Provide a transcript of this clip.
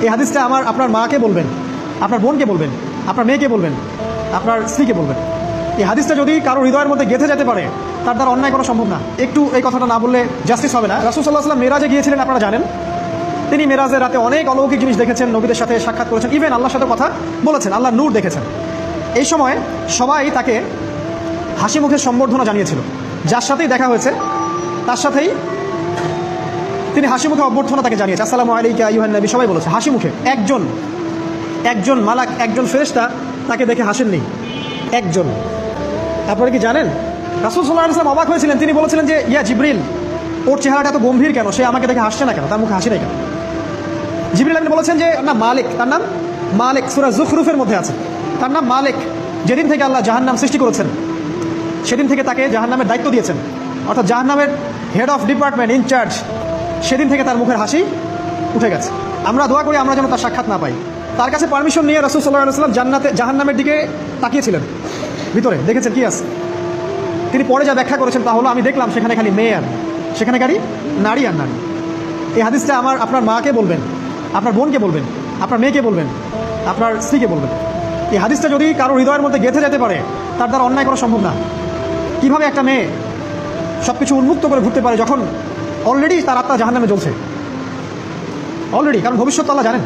এই হাদিসটা আপনার মাকে বলবেন, আপনার বোনকে বলবেন, আপনার মেয়েকে বলবেন, আপনার স্ত্রীকে বলবেন। এই হাদিসটা যদি কারো হৃদয়ের মধ্যে গেঁথে যেতে পারে, তার দ্বারা অন্যায় করা সম্ভব না। একটু এই কথাটা না বললে জাস্টিস হবে না। রাসূল সাল্লাল্লাহু আলাইহি ওয়াসাল্লাম মেরাজে গিয়েছিলেন, আপনারা জানেন। তিনি মেরাজের রাতে অনেক অলৌকিক জিনিস দেখেছেন, নবীদের সাথে সাক্ষাৎ করেছেন, ইভেন আল্লাহর সাথে কথা বলেছেন, আল্লাহর নূর দেখেছেন। এই সময় সবাই তাকে হাসি মুখে সম্বর্ধনা জানিয়েছিল। যার সাথেই দেখা হয়েছে তার সাথেই তিনি হাসি মুখে অভ্যর্থনা তাকে জানিয়েছে, আসসালামু আলাইকা আইয়ুহান নবী, সবাই বলেছে হাসি মুখে। একজন মালাক, একজন ফেরেশতা তাকে দেখে হাসেননি, একজন। আপনারা কি জানেন রাসূল সাল্লাল্লাহু আলাইহি ওয়াসাল্লাম অবাক হয়েছিলেন। তিনি বলেছিলেন যে ইয়া জিবরিল, ওর চেহারাটা এত গম্ভীর কেন, সে আমাকে দেখে হাসছে না কেন, তার মুখে হাসি নেই কেন? জিবরিল আমিন বলেছেন যে না মালিক, তার নাম মালিক, সূরা যুখরুফের মধ্যে আছে, তার নাম মালিক। যেদিন থেকে আল্লাহ জাহান্নাম সৃষ্টি করেছেন সেদিন থেকে তাকে জাহান্নামের দায়িত্ব দিয়েছেন, অর্থাৎ জাহান্নামের হেড অফ ডিপার্টমেন্ট, ইনচার্জ। সেদিন থেকে তার মুখের হাসি উঠে গেছে। আমরা দোয়া করি আমরা যেন তার সাক্ষাৎ না পাই। তার কাছে পারমিশন নিয়ে রাসূল সাল্লাল্লাহু আলাইহি ওয়াসাল্লাম জাহান্নামের দিকে তাকিয়েছিলেন, ভিতরে দেখেছেন কি আছে। তিনি পরে যা ব্যাখ্যা করেছেন তা হলো, আমি দেখলাম সেখানে খালি মেয়ে আর সেখানে খালি নারী আর নারী। এই হাদিসটা আপনার মাকে বলবেন, আপনার বোনকে বলবেন, আপনার মেয়েকে বলবেন, আপনার স্ত্রীকে বলবেন। এই হাদিসটা যদি কারো হৃদয়ের মধ্যে গেঁথে যেতে পারে, তার দ্বারা অন্যায় করা সম্ভব না। কীভাবে একটা মেয়ে সব কিছু উন্মুক্ত করে ঘুরতে পারে যখন অলরেডি তার আত্মা জাহান্নামে জ্বলছে, অলরেডি, কারণ ভবিষ্যৎ আল্লাহ জানেন।